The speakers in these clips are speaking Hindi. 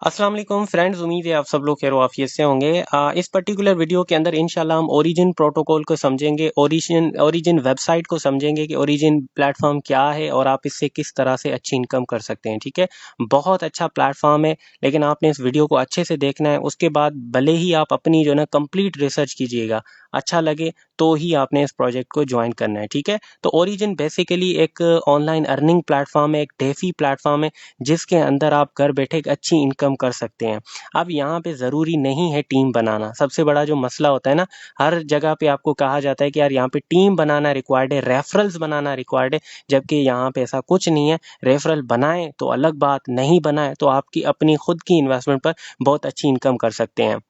अस्सलाम वालेकुम फ्रेंड्स, उम्मीद है आप सब लोग खैर आफियत से होंगे। इस पर्टिकुलर वीडियो के अंदर इंशाल्लाह हम ओरिजिन प्रोटोकॉल को समझेंगे, ओरिजिन ओरिजिन वेबसाइट को समझेंगे कि ओरिजिन प्लेटफॉर्म क्या है और आप इससे किस तरह से अच्छी इनकम कर सकते हैं। ठीक है, बहुत अच्छा प्लेटफॉर्म है, लेकिन आपने इस वीडियो को अच्छे से देखना है। उसके बाद भले ही आप अपनी जो ना कंप्लीट रिसर्च कीजिएगा, अच्छा लगे तो ही आपने इस प्रोजेक्ट को ज्वाइन करना है। ठीक है, तो ओरिजिन बेसिकली एक ऑनलाइन अर्निंग प्लेटफॉर्म है, एक डेफी प्लेटफॉर्म है, जिसके अंदर आप घर बैठे एक अच्छी इनकम कर सकते हैं। अब यहाँ पे ज़रूरी नहीं है टीम बनाना। सबसे बड़ा जो मसला होता है ना, हर जगह पे आपको कहा जाता है कि यार यहाँ पे टीम बनाना रिक्वायर्ड है, रेफरल्स बनाना रिक्वायर्ड है, जबकि यहाँ पे ऐसा कुछ नहीं है। रेफरल बनाएं तो अलग बात, नहीं बनाए तो आपकी अपनी खुद की इन्वेस्टमेंट पर बहुत अच्छी इनकम कर सकते हैं।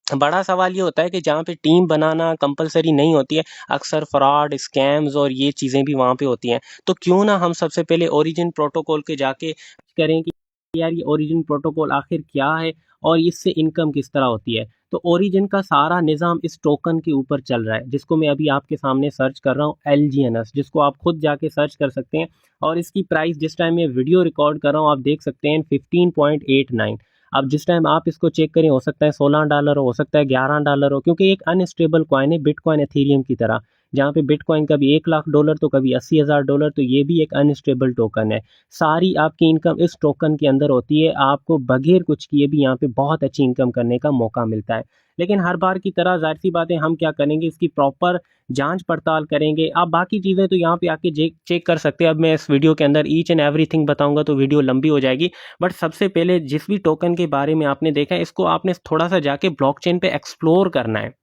बड़ा सवाल ये होता है कि जहाँ पे टीम बनाना कंपलसरी नहीं होती है, अक्सर फ्रॉड, स्कैम्स और ये चीज़ें भी वहाँ पे होती हैं। तो क्यों ना हम सबसे पहले ओरिजिन प्रोटोकॉल के जाके करें कि यार ये ओरिजिन प्रोटोकॉल आखिर क्या है और इससे इनकम किस तरह होती है। तो ओरिजिन का सारा निज़ाम इस टोकन के ऊपर चल रहा है, जिसको मैं अभी आपके सामने सर्च कर रहा हूँ, LGNS, जिसको आप खुद जाके सर्च कर सकते हैं। और इसकी प्राइस जिस टाइम मैं वीडियो रिकॉर्ड कर रहा हूँ आप देख सकते हैं 15.89। अब जिस टाइम आप इसको चेक करें हो सकता है $16 हो सकता है $11 हो, क्योंकि एक अनस्टेबल कॉइन है, बिटकॉइन एथेरियम की तरह। जहाँ पे बिटकॉइन कभी $1 लाख तो कभी $80,000, तो ये भी एक अनस्टेबल टोकन है। सारी आपकी इनकम इस टोकन के अंदर होती है, आपको बगैर कुछ किए भी यहाँ पे बहुत अच्छी इनकम करने का मौका मिलता है। लेकिन हर बार की तरह जाहिर सी बात है, हम क्या करेंगे, इसकी प्रॉपर जांच पड़ताल करेंगे। आप बाकी चीज़ें तो यहाँ पे आके चेक कर सकते हैं। अब मैं इस वीडियो के अंदर ईच एंड एवरीथिंग बताऊंगा तो वीडियो लंबी हो जाएगी। बट सबसे पहले जिस भी टोकन के बारे में आपने देखा है, इसको आपने थोड़ा सा जाके ब्लॉकचेन पे एक्सप्लोर करना है।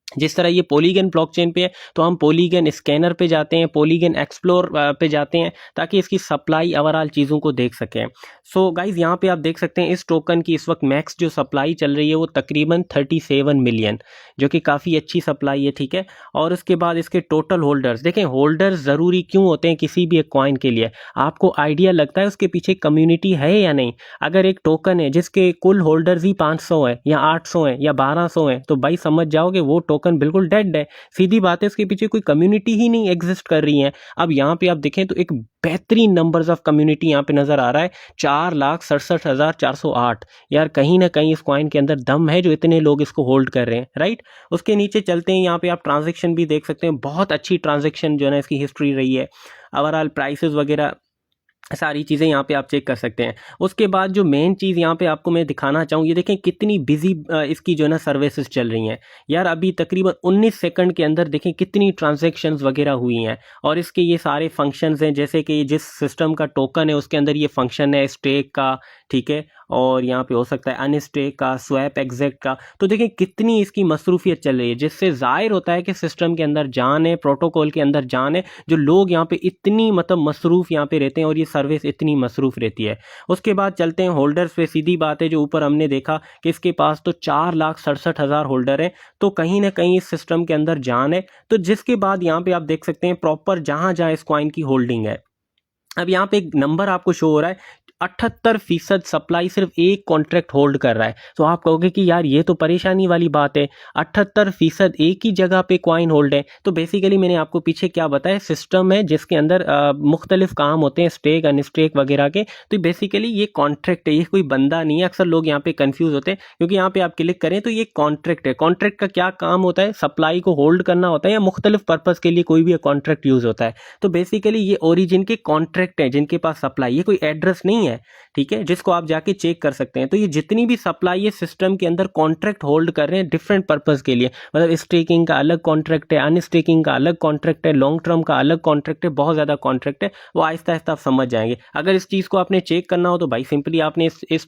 जिस तरह ये पॉलीगन ब्लॉकचेन पे है, तो हम पॉलीगन स्कैनर पे जाते हैं, पॉलीगन एक्सप्लोर पे जाते हैं, ताकि इसकी सप्लाई ओवरऑल चीज़ों को देख सकें। सो गाइज यहाँ पे आप देख सकते हैं इस टोकन की इस वक्त मैक्स जो सप्लाई चल रही है वो तकरीबन 37 मिलियन, जो कि काफ़ी अच्छी सप्लाई है। ठीक है, और उसके बाद इसके टोटल होल्डर्स देखें। होल्डर्स ज़रूरी क्यों होते हैं किसी भी एक कॉइन के लिए? आपको आइडिया लगता है उसके पीछे कम्युनिटी है या नहीं? अगर एक टोकन है जिसके कुल होल्डर्स ही 500 है या 800 है या 1200 है, तो भाई समझ जाओगे वो टोकन बिल्कुल डेड है। सीधी बात है, इसके पीछे कोई कम्युनिटी ही नहीं एग्जिस्ट कर रही है। अब यहाँ पे आप देखें तो एक बेहतरीन नंबर्स ऑफ कम्युनिटी यहाँ पे नजर आ रहा है, 4,67,408। यार कहीं ना कहीं इस कॉइन के अंदर दम है जो इतने लोग इसको होल्ड कर रहे हैं, राइट। उसके नीचे चलते हैं, यहाँ पे आप ट्रांजेक्शन भी देख सकते हैं, बहुत अच्छी ट्रांजेक्शन जो है ना इसकी हिस्ट्री रही है। ओवरऑल प्राइसेस वगैरह सारी चीज़ें यहाँ पे आप चेक कर सकते हैं। उसके बाद जो मेन चीज़ यहाँ पे आपको मैं दिखाना चाहूँ, ये देखें कितनी बिजी इसकी जो है ना सर्विसेज चल रही हैं। यार अभी तकरीबन 19 सेकंड के अंदर देखें कितनी ट्रांजैक्शंस वगैरह हुई हैं। और इसके ये सारे फंक्शंस हैं, जैसे कि जिस सिस्टम का टोकन है उसके अंदर ये फंक्शन है स्टेक का, ठीक है, और यहाँ पे हो सकता है अनस्टेक का, स्वैप एग्जैक्ट का। तो देखें कितनी इसकी मसरूफियत चल रही है, जिससे जाहिर होता है कि सिस्टम के अंदर जान है, प्रोटोकॉल के अंदर जान है, जो लोग यहाँ पे इतनी मतलब मसरूफ़ यहाँ पे रहते हैं और ये सर्विस इतनी मसरूफ़ रहती है। उसके बाद चलते हैं होल्डर्स पे। सीधी बात है, जो ऊपर हमने देखा कि इसके पास तो 4,67,000 होल्डर हैं, तो कहीं ना कहीं इस सिस्टम के अंदर जान है। तो जिसके बाद यहाँ पे आप देख सकते हैं प्रॉपर जहाँ जहाँ इस कॉइन की होल्डिंग है। अब यहाँ पे एक नंबर आपको शो हो रहा है, 78% सप्लाई सिर्फ एक कॉन्ट्रैक्ट होल्ड कर रहा है। तो आप कहोगे कि यार ये तो परेशानी वाली बात है, 78% एक ही जगह पे कॉइन होल्ड है। तो बेसिकली मैंने आपको पीछे क्या बताया, सिस्टम है जिसके अंदर मुख्तलिफ काम होते हैं, स्टेक अनस्टेक वगैरह के। तो बेसिकली ये कॉन्ट्रैक्ट है, ये कोई बंदा नहीं है। अक्सर लोग यहाँ पे कंफ्यूज होते हैं, क्योंकि यहाँ पे आप क्लिक करें तो ये कॉन्ट्रैक्ट है। कॉन्ट्रैक्ट का क्या काम होता है? सप्लाई को होल्ड करना होता है, या मुख्तलिफ पर्पज़ के लिए कोई भी कॉन्ट्रैक्ट यूज होता है। तो बेसिकली ये ओरिजिन के कॉन्ट्रैक्ट हैं जिनके पास सप्लाई, ये कोई एड्रेस नहीं है, ठीक है, जिसको आप जाके चेक कर सकते हैं। तो ये जितनी भी सप्लाई है सिस्टम के अंदर कॉन्ट्रैक्ट होल्ड कर रहे हैं डिफरेंट पर्पस के लिए। मतलब स्टेकिंग का अलग कॉन्ट्रैक्ट है, अनस्टेकिंग का अलग कॉन्ट्रैक्ट है, लॉन्ग टर्म का अलग कॉन्ट्रैक्ट है, बहुत ज़्यादा कॉन्ट्रैक्ट है। वो आहिस्ता आहिस्ता आप समझ जाएंगे। अगर इस चीज़ को आपने चेक करना हो तो भाई सिंपली आपने इस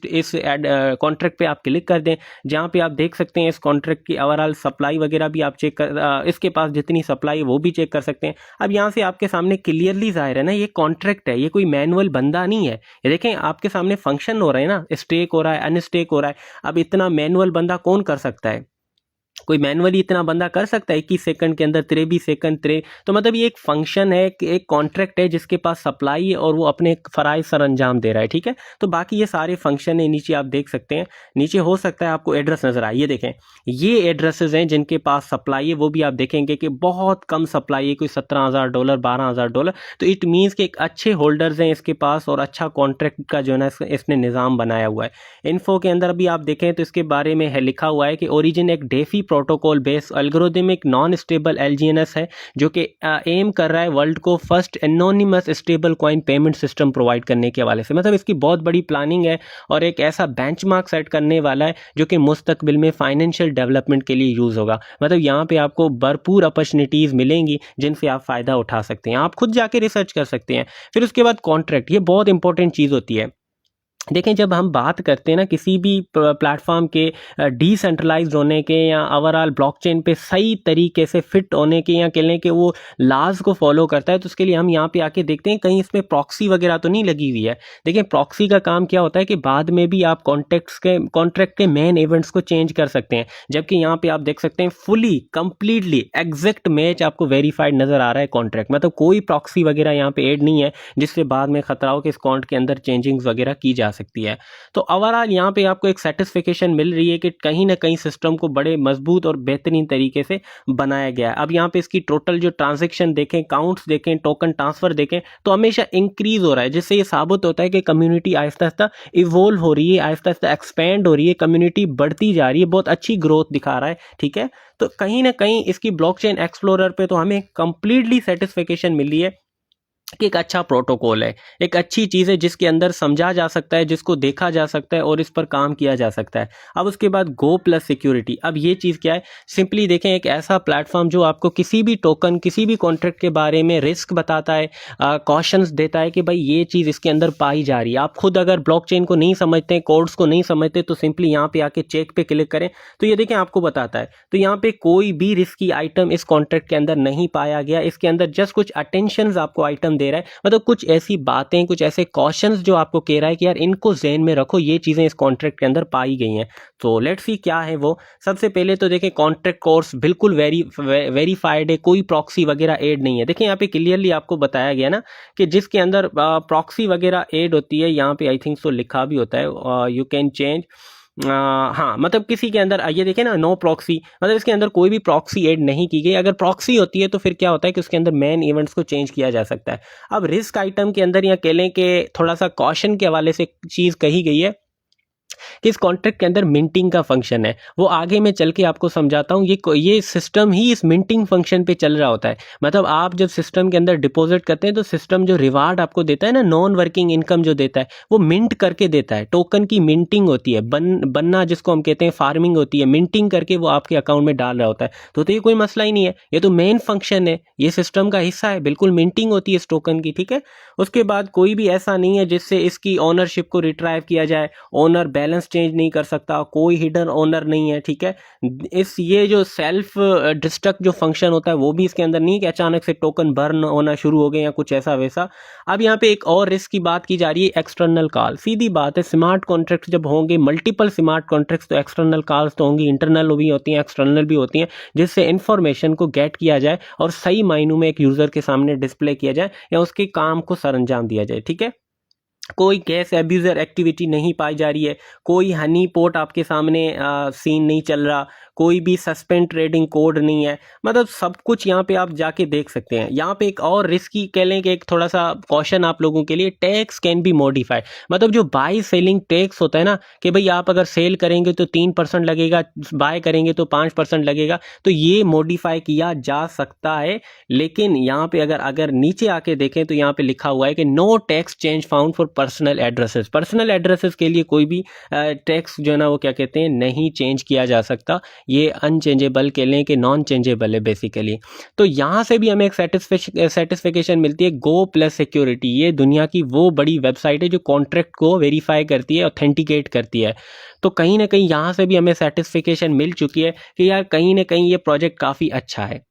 कॉन्ट्रैक्ट पे आप क्लिक कर दें, जहाँ पे आप देख सकते हैं इस कॉन्ट्रैक्ट की ओवरऑल सप्लाई वगैरह भी आप चेक कर, इसके पास जितनी सप्लाई है वो भी चेक कर सकते हैं। अब यहाँ से आपके सामने क्लियरली जाहिर है ना, ये कॉन्ट्रैक्ट है, ये कोई मैनुअल बंदा नहीं है। ये देखें आपके सामने फंक्शन हो रहा है ना, स्टेक हो रहा है, अनस्टेक हो रहा है। अब इतना मैनुअल बंदा कौन कर सकता है? कोई मैनुअली इतना बंदा कर सकता है 21 सेकंड के अंदर 23 सेकंड तो मतलब ये एक फंक्शन है, एक कॉन्ट्रैक्ट है जिसके पास सप्लाई है और वो अपने फराइज सर अंजाम दे रहा है, ठीक है। तो बाकी ये सारे फंक्शन है, नीचे आप देख सकते हैं, नीचे हो सकता है आपको एड्रेस नजर आए, ये देखें ये एड्रेसेस हैं जिनके पास सप्लाई है, वो भी आप देखेंगे कि बहुत कम सप्लाई है, कोई $17,000 $12,000। तो इट मीन्स कि एक अच्छे होल्डर्स हैं इसके पास और अच्छा कॉन्ट्रैक्ट का जो है ना इसने निज़ाम बनाया हुआ है। इन्फो के अंदर भी आप देखें तो इसके बारे में है लिखा हुआ है कि ओरिजिन एक DeFi protocol based algorithmic non stable LGNS है जो कि एम कर रहा है वर्ल्ड को first anonymous stable coin payment system provide करने के हवाले से। मतलब इसकी बहुत बड़ी प्लानिंग है और एक ऐसा बेंचमार्क सेट करने वाला है जो कि मुस्तकबिल में फाइनेंशियल डेवलपमेंट के लिए यूज़ होगा। मतलब यहाँ पे आपको भरपूर अपॉर्चुनिटीज़ मिलेंगी जिनसे आप फ़ायदा उठा सकते हैं, आप खुद जाके रिसर्च कर सकते हैं। फिर उसके बाद कॉन्ट्रैक्ट, ये बहुत इंपॉर्टेंट चीज़ होती है। देखें जब हम बात करते हैं ना किसी भी प्लेटफॉर्म के डिसेंट्रलाइज्ड होने के या ओवरऑल ब्लॉकचेन पे सही तरीके से फिट होने के या कहने के वो लॉज को फॉलो करता है, तो उसके लिए हम यहाँ पे आके देखते हैं कहीं इसमें प्रॉक्सी वगैरह तो नहीं लगी हुई है। देखिए प्रॉक्सी का काम क्या होता है कि बाद में भी आप कॉन्ट्रैक्ट के मेन इवेंट्स को चेंज कर सकते हैं, जबकि यहाँ पे आप देख सकते हैं फुली कंप्लीटली एग्जैक्ट मैच आपको वेरीफाइड नजर आ रहा है कॉन्ट्रैक्ट। मतलब कोई प्रॉक्सी वगैरह यहाँ पे ऐड नहीं है जिससे बाद में खतरा हो कि इस कॉन्ट के अंदर चेंजिंग्स वगैरह की जा सकती है। तो ओवरऑल यहाँ पे आपको एक सेटिस्फिकेशन मिल रही है कि कहीं ना कहीं सिस्टम को बड़े मजबूत और बेहतरीन तरीके से बनाया गया है। अब यहाँ पे इसकी टोटल जो ट्रांजैक्शन देखें, काउंट्स देखें, टोकन ट्रांसफर देखें तो हमेशा इंक्रीज हो रहा है, जिससे ये साबित होता है कि कम्युनिटी आहिस्ता आहिस्ता इवोल्व हो रही है, आहिस्ता आहिस्ता एक्सपेंड हो रही है, कम्युनिटी बढ़ती जा रही है, बहुत अच्छी ग्रोथ दिखा रहा है, ठीक है। तो कहीं ना कहीं इसकी ब्लॉकचेन एक्सप्लोरर पे तो हमें कंप्लीटली सेटिस्फिकेशन मिल रही है कि एक अच्छा प्रोटोकॉल है, एक अच्छी चीज़ है जिसके अंदर समझा जा सकता है, जिसको देखा जा सकता है और इस पर काम किया जा सकता है। अब उसके बाद गो प्लस सिक्योरिटी, अब ये चीज़ क्या है, सिंपली देखें एक ऐसा प्लेटफॉर्म जो आपको किसी भी टोकन किसी भी कॉन्ट्रैक्ट के बारे में रिस्क बताता है, कॉशंस देता है कि भाई ये चीज़ इसके अंदर पाई जा रही है। आप खुद अगर ब्लॉकचेन को नहीं समझते, कोड्स को नहीं समझते, तो सिंपली यहाँ पे आके चेक पे क्लिक करें तो ये देखें आपको बताता है। तो यहाँ पे कोई भी रिस्की आइटम इस कॉन्ट्रैक्ट के अंदर नहीं पाया गया, इसके अंदर जस्ट कुछ अटेंशन आपको आइटम दे रहा है, मतलब कुछ ऐसी बातें, कुछ ऐसे क्वेश्चंस जो आपको कह रहा है कि यार इनको ज़हन में रखो, ये चीज़ें इस कॉन्ट्रैक्ट के अंदर पाई गई हैं। तो लेट्स सी क्या है वो। सबसे पहले तो देखें कॉन्ट्रैक्ट कोर्स बिल्कुल वेरीफाइड है, कोई प्रॉक्सी वगैरह ऐड नहीं है। देखिए यहाँ पे क्लियरली आपको बताया गया ना कि जिसके अंदर प्रॉक्सी वगैरह ऐड होती है, यहाँ पे आई थिंक सो लिखा भी होता है यू कैन चेंज, हाँ मतलब किसी के अंदर ये देखें ना नो प्रॉक्सी, मतलब इसके अंदर कोई भी प्रॉक्सी ऐड नहीं की गई। अगर प्रॉक्सी होती है तो फिर क्या होता है कि उसके अंदर मेन इवेंट्स को चेंज किया जा सकता है। अब रिस्क आइटम के अंदर या कह लें कि थोड़ा सा कॉशन के हवाले से चीज़ कही गई है कि इस कॉन्ट्रैक्ट के अंदर मिंटिंग का फंक्शन है, वो आगे मैं चल के आपको समझाता हूँ। ये सिस्टम ही इस मिंटिंग फंक्शन पे चल रहा होता है। मतलब आप जब सिस्टम के अंदर डिपॉजिट करते हैं तो सिस्टम जो रिवार्ड आपको देता है ना, नॉन वर्किंग इनकम जो देता है, वो मिंट करके देता है। टोकन की मिंटिंग होती है, बनना जिसको हम कहते हैं फार्मिंग होती है, मिंटिंग करके वो आपके अकाउंट में डाल रहा होता है। तो ये कोई मसला ही नहीं है, ये तो मेन फंक्शन है, ये सिस्टम का हिस्सा है, बिल्कुल मिंटिंग होती है इस टोकन की, ठीक है। उसके बाद कोई भी ऐसा नहीं है जिससे इसकी ओनरशिप को रिट्राइव किया जाए, ओनर बैलेंस चेंज नहीं कर सकता, कोई हिडन ओनर नहीं है, ठीक है। ये जो सेल्फ डिस्ट्रक्ट जो फंक्शन होता है वो भी इसके अंदर नहीं है कि अचानक से टोकन बर्न होना शुरू हो गए या कुछ ऐसा वैसा। अब यहाँ पे एक और रिस्क की बात की जा रही है, एक्सटर्नल कॉल। सीधी बात है, स्मार्ट कॉन्ट्रैक्ट जब होंगे, मल्टीपल स्मार्ट कॉन्ट्रैक्ट्स, तो एक्सटर्नल कॉल्स तो होंगी, इंटरनल भी होती हैं, एक्सटर्नल भी होती हैं, जिससे इंफॉर्मेशन को गेट किया जाए और सही मायनों में एक यूजर के सामने डिस्प्ले किया जाए या उसके काम को सरअंजाम दिया जाए, ठीक है। कोई गैस एब्यूजर एक्टिविटी नहीं पाई जा रही है, कोई हनी पोर्ट आपके सामने सीन नहीं चल रहा, कोई भी सस्पेंड ट्रेडिंग कोड नहीं है, मतलब सब कुछ यहाँ पे आप जाके देख सकते हैं। यहाँ पे एक और रिस्की कह लें कि एक थोड़ा सा कॉशन आप लोगों के लिए, टैक्स कैन बी मॉडिफाइड। मतलब जो बाई सेलिंग टैक्स होता है ना कि भाई आप अगर सेल करेंगे तो 3% लगेगा, बाय करेंगे तो 5% लगेगा, तो ये मॉडिफाई किया जा सकता है। लेकिन यहाँ पे अगर नीचे आके देखें तो यहाँ पे लिखा हुआ है कि no tax change found for personal addresses. Personal addresses के लिए कोई भी टैक्स जो है ना वो क्या कहते हैं, नहीं चेंज किया जा सकता। ये अनचेंजेबल के लें कि नॉन चेंजेबल है बेसिकली। तो यहाँ से भी हमें एक सेटिस्फिकेशन मिलती है। गो प्लस सिक्योरिटी, ये दुनिया की वो बड़ी वेबसाइट है जो कॉन्ट्रैक्ट को वेरीफाई करती है, ऑथेंटिकेट करती है। तो कहीं ना कहीं यहाँ से भी हमें सेटिस्फिकेशन मिल चुकी है कि यार कहीं ना कहीं ये प्रोजेक्ट काफ़ी अच्छा है।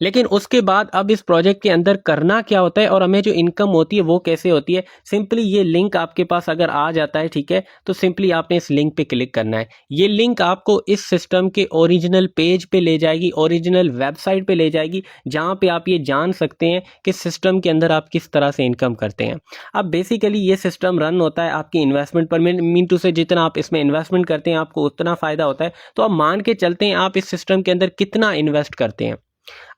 लेकिन उसके बाद अब इस प्रोजेक्ट के अंदर करना क्या होता है और हमें जो इनकम होती है वो कैसे होती है। सिंपली ये लिंक आपके पास अगर आ जाता है, ठीक है, तो सिंपली आपने इस लिंक पे क्लिक करना है। ये लिंक आपको इस सिस्टम के ओरिजिनल पेज पे ले जाएगी, ओरिजिनल वेबसाइट पे ले जाएगी, जहाँ पे आप ये जान सकते हैं कि सिस्टम के अंदर आप किस तरह से इनकम करते हैं। अब बेसिकली ये सिस्टम रन होता है आपकी इन्वेस्टमेंट पर, मीन टू से जितना आप इसमें इन्वेस्टमेंट करते हैं आपको उतना फ़ायदा होता है। तो अब मान के चलते हैं आप इस सिस्टम के अंदर कितना इन्वेस्ट करते हैं।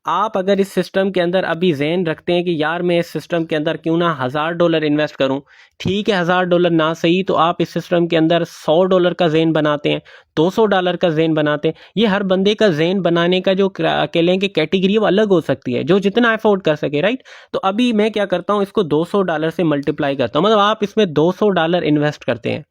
आप अगर इस सिस्टम के अंदर अभी ज़हन रखते हैं कि यार मैं इस सिस्टम के अंदर क्यों ना $1000 इन्वेस्ट करूं, ठीक है, $1000 ना सही तो आप इस सिस्टम के अंदर $100 का ज़हन बनाते हैं, $200 का ज़हन बनाते हैं। ये हर बंदे का ज़हन बनाने का जो कह लें कि कैटेगरी वो अलग हो सकती है, जो जितना अफोर्ड कर सके, राइट। तो अभी मैं क्या करता हूँ, इसको $200 से मल्टीप्लाई करता हूँ, मतलब आप इसमें $200 इन्वेस्ट करते हैं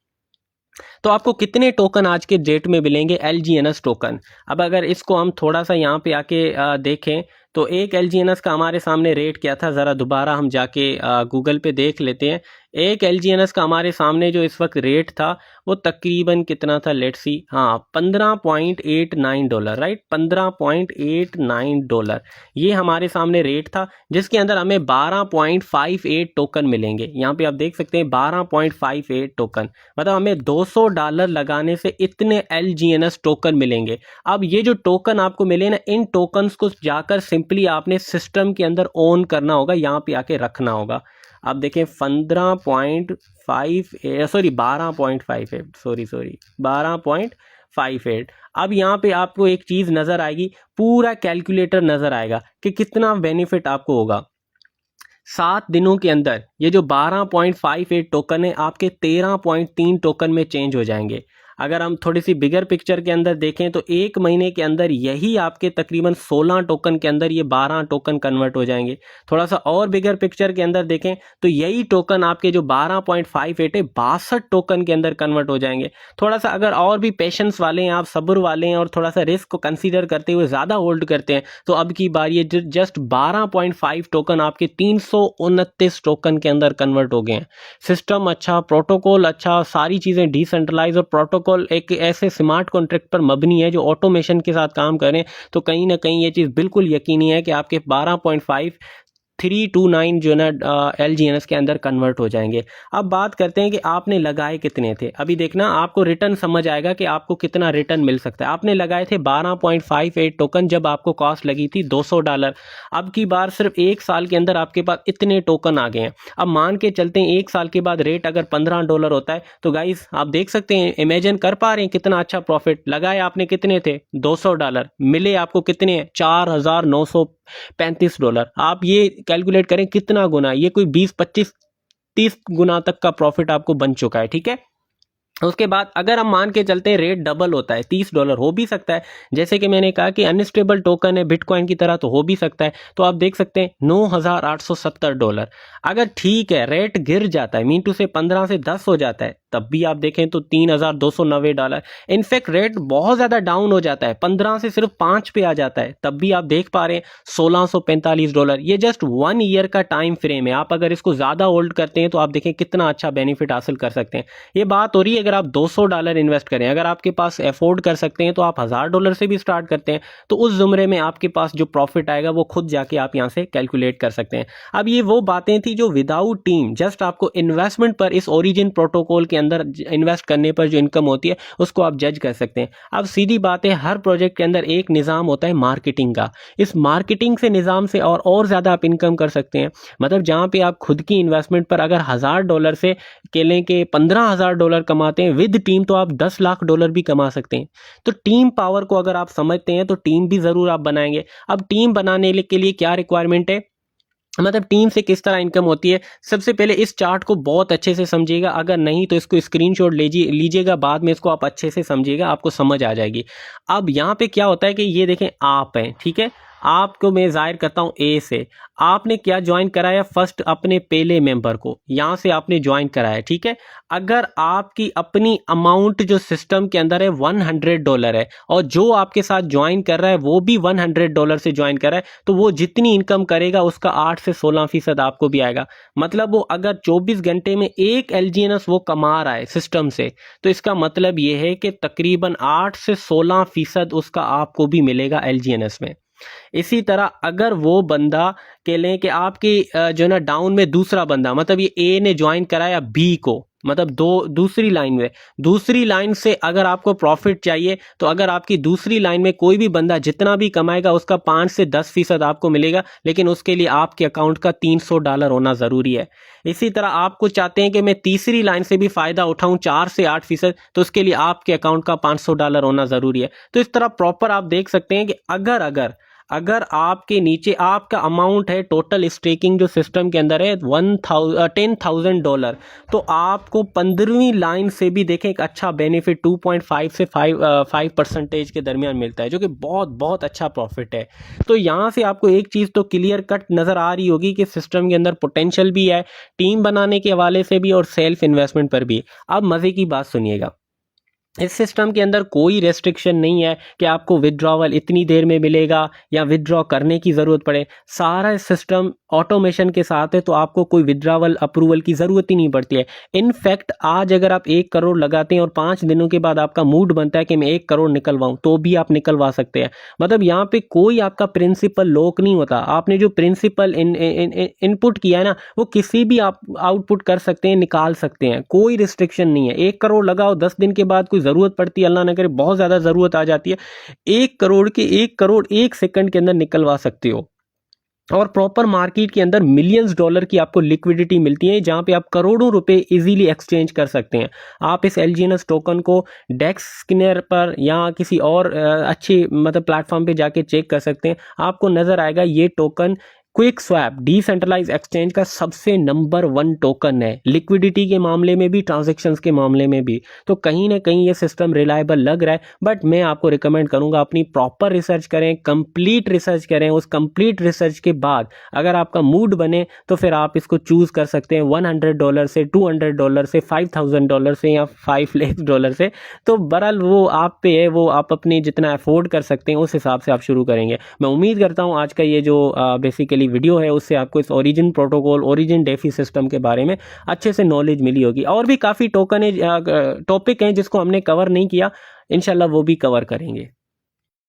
तो आपको कितने टोकन आज के डेट में मिलेंगे, LGNS टोकन। अब अगर इसको हम थोड़ा सा यहाँ पे आके देखें तो एक LGNS का हमारे सामने रेट क्या था, ज़रा दोबारा हम जाके गूगल पे देख लेते हैं। एक LGNS का हमारे सामने जो इस वक्त रेट था वो तकरीबन कितना था, लेट्स सी, हाँ, $15.89, राइट, $15.89 ये हमारे सामने रेट था, जिसके अंदर हमें 12.58 टोकन मिलेंगे। यहाँ पे आप देख सकते हैं 12.58 टोकन, मतलब हमें $200 लगाने से इतने LGNS टोकन मिलेंगे। अब ये जो टोकन आपको मिले ना, इन टोकन्स को जाकर सिंपली आपने सिस्टम के अंदर ओन करना होगा, यहाँ पे आके रखना होगा। अब देखें 12.58 अब यहाँ पे आपको एक चीज़ नज़र आएगी, पूरा कैलकुलेटर नज़र आएगा कि कितना बेनिफिट आपको होगा। 7 दिनों के अंदर ये जो 12.58 टोकन है आपके 13.3 टोकन में चेंज हो जाएंगे। अगर हम थोड़ी सी बिगर पिक्चर के अंदर देखें तो एक महीने के अंदर यही आपके तकरीबन 16 टोकन के अंदर ये 12 टोकन कन्वर्ट हो जाएंगे। थोड़ा सा और बिगर पिक्चर के अंदर देखें तो यही टोकन आपके जो 12.58 है 62 टोकन के अंदर कन्वर्ट हो जाएंगे। थोड़ा सा अगर और भी पेशेंस वाले हैं आप, सब्र वाले हैं और थोड़ा सा रिस्क को कंसीडर करते हुए ज़्यादा होल्ड करते हैं तो अब की बार ये जस्ट 12.5 टोकन आपके 329 टोकन के अंदर कन्वर्ट हो गए हैं। सिस्टम अच्छा, प्रोटोकॉल अच्छा, सारी चीज़ें डिसेंट्रलाइज और प्रोटोकॉल एक ऐसे स्मार्ट कॉन्ट्रैक्ट पर मबनी है जो ऑटोमेशन के साथ काम करें, तो कहीं ना कहीं ये चीज़ बिल्कुल यकीनी है कि आपके 329 जो ना LGNS के अंदर कन्वर्ट हो जाएंगे। अब बात करते हैं कि आपने लगाए कितने थे। अभी देखना आपको रिटर्न समझ आएगा कि आपको कितना रिटर्न मिल सकता है। आपने लगाए थे 12.58 टोकन जब आपको कॉस्ट लगी थी $200। अब की बार सिर्फ एक साल के अंदर आपके पास इतने टोकन आ गए हैं। अब मान के चलते हैं एक साल के बाद रेट अगर $15 होता है तो गाइस आप देख सकते हैं, इमेजिन कर पा रहे हैं कितना अच्छा प्रॉफिट। लगाए आपने कितने थे, $200, मिले आपको कितने, $4935। आप ये कैलकुलेट करें कितना गुना, ये कोई 20 25 30 गुना तक का प्रॉफिट आपको बन चुका है, ठीक है। उसके बाद अगर हम मान के चलते हैं रेट डबल होता है, $30 हो भी सकता है, जैसे कि मैंने कहा कि अनस्टेबल टोकन है बिटकॉइन की तरह, तो हो भी सकता है। तो आप देख सकते हैं $9870। अगर ठीक है रेट गिर जाता है, मीन टू से 15 से 10 हो जाता है, तब भी आप देखें तो $3290। इनफैक्ट रेट बहुत ज़्यादा डाउन हो जाता है, 15 से सिर्फ 5 पे आ जाता है, तब भी आप देख पा रहे हैं $1645। ये जस्ट 1 ईयर का टाइम फ्रेम है। आप अगर इसको ज़्यादा होल्ड करते हैं तो आप देखें कितना अच्छा बेनिफिट हासिल कर सकते हैं। ये बात हो रही है अगर आप $200 इन्वेस्ट करें, अगर आपके पास अफोर्ड कर सकते हैं तो आप $1000 से भी स्टार्ट करते हैं, तो उस जुमरे में आपके पास जो प्रॉफिट आएगा वो खुद जाके आप यहाँ से कैलकुलेट कर सकते हैं। अब ये वो बातें थी जो विदाउट टीम, जस्ट आपको इन्वेस्टमेंट पर, इस ओरिजिन प्रोटोकॉल के अंदर इन्वेस्ट करने पर जो इनकम होती है उसको आप जज कर सकते हैं। अब सीधी बात है, हर प्रोजेक्ट के अंदर एक निज़ाम होता है मार्केटिंग का। इस मार्केटिंग से निज़ाम से और ज़्यादा आप इनकम कर सकते हैं। मतलब जहाँ पे आप खुद की इन्वेस्टमेंट पर अगर $1000 से के लें के $15000 कमाते हैं, विद टीम तो आप $10 लाख भी कमा सकते हैं। तो टीम पावर को अगर आप समझते हैं तो टीम भी ज़रूर आप बनाएंगे। अब टीम बनाने के लिए क्या रिक्वायरमेंट है, मतलब टीम से किस तरह इनकम होती है। सबसे पहले इस चार्ट को बहुत अच्छे से समझिएगा, अगर नहीं तो इसको स्क्रीनशॉट लीजिएगा, बाद में इसको आप अच्छे से समझिएगा, आपको समझ आ जाएगी। अब यहाँ पे क्या होता है कि ये देखें आप हैं, ठीक है, आपको मैं जाहिर करता हूँ ए से। आपने क्या ज्वाइन कराया, फर्स्ट अपने पहले मेंबर को यहाँ से आपने ज्वाइन कराया, ठीक है। अगर आपकी अपनी अमाउंट जो सिस्टम के अंदर है $100 है और जो आपके साथ ज्वाइन कर रहा है वो भी $100 से ज्वाइन कर रहा है, तो वो जितनी इनकम करेगा उसका 8 से 16% आपको भी आएगा। मतलब वो अगर 24 घंटे में एक LGNS वो कमा रहा है सिस्टम से, तो इसका मतलब ये है कि तकरीबन 8 से 16% उसका आपको भी मिलेगा LGNS में। इसी तरह अगर वो बंदा कह लें कि आपकी जो है ना डाउन में दूसरा बंदा, मतलब ये ए ने ज्वाइन कराया बी को, मतलब दूसरी लाइन में, दूसरी लाइन से अगर आपको प्रॉफिट चाहिए तो अगर आपकी दूसरी लाइन में कोई भी बंदा जितना भी कमाएगा उसका 5 से 10% आपको मिलेगा, लेकिन उसके लिए आपके अकाउंट का $300 होना ज़रूरी है। इसी तरह आपको चाहते हैं कि मैं तीसरी लाइन से भी फ़ायदा उठाऊं 4 से 8%, तो उसके लिए आपके अकाउंट का $500 होना ज़रूरी है। तो इस तरह प्रॉपर आप देख सकते हैं कि अगर अगर अगर आपके नीचे आपका अमाउंट है टोटल स्टेकिंग जो सिस्टम के अंदर है $10,000, तो आपको 15वीं लाइन से भी देखें एक अच्छा बेनिफिट 2.5 से 5% के दरमियान मिलता है, जो कि बहुत बहुत अच्छा प्रॉफिट है। तो यहाँ से आपको एक चीज़ तो क्लियर कट नज़र आ रही होगी कि सिस्टम के अंदर पोटेंशियल भी है, टीम बनाने के हवाले से भी और सेल्फ इन्वेस्टमेंट पर भी। अब मज़े की बात सुनिएगा, इस सिस्टम के अंदर कोई रेस्ट्रिक्शन नहीं है कि आपको विड्रॉवल इतनी देर में मिलेगा या विड्रॉ करने की ज़रूरत पड़े। सारा सिस्टम ऑटोमेशन के साथ है, तो आपको कोई विड्रॉवल अप्रूवल की ज़रूरत ही नहीं पड़ती है। इनफैक्ट आज अगर आप 1 करोड़ लगाते हैं और 5 दिनों के बाद आपका मूड बनता है कि मैं 1 करोड़ निकलवाऊँ, तो भी आप निकलवा सकते हैं। मतलब यहाँ पे कोई आपका प्रिंसिपल लॉक नहीं होता। आपने जो प्रिंसिपल इनपुट किया है ना, वो किसी भी आप आउटपुट कर सकते हैं, निकाल सकते हैं, कोई रिस्ट्रिक्शन नहीं है। 1 करोड़ लगाओ, 10 दिन के बाद कोई ज़रूरत पड़ती है, अल्लाह ना करे बहुत ज़्यादा ज़रूरत आ जाती है, 1 करोड़ के 1 करोड़ 1 सेकंड के अंदर निकलवा सकते हो। और प्रॉपर मार्केट के अंदर मिलियंस डॉलर की आपको लिक्विडिटी मिलती है, जहां पे आप करोड़ों रुपए इजीली एक्सचेंज कर सकते हैं। आप इस LGNS टोकन को डेक्स स्किनर पर या किसी और अच्छी मतलब प्लेटफॉर्म पे जाके चेक कर सकते हैं। आपको नज़र आएगा ये token quick swap decentralise exchange का सबसे नंबर 1 टोकन है, लिक्विडिटी के मामले में भी, ट्रांजैक्शंस के मामले में भी। तो कहीं ना कहीं ये सिस्टम रिलायबल लग रहा है, बट मैं आपको रिकमेंड करूंगा अपनी प्रॉपर रिसर्च करें, कंप्लीट रिसर्च करें। उस कंप्लीट रिसर्च के बाद अगर आपका मूड बने तो फिर आप इसको चूज कर सकते हैं $100 से, $200 से, $5,000 से या $5 लाख से। तो बहरहाल वो आप पे है, वो आप अपनी जितना अफोर्ड कर सकते हैं उस हिसाब से आप शुरू करेंगे। मैं उम्मीद करता हूँ आज का ये जो बेसिकली वीडियो है उससे आपको इस origin protocol, origin DeFi system के बारे में अच्छे से नॉलेज मिली होगी। और भी काफ़ी टॉपिक हैं जिसको हमने कवर नहीं किया, इंशाल्लाह वो भी कवर करेंगे।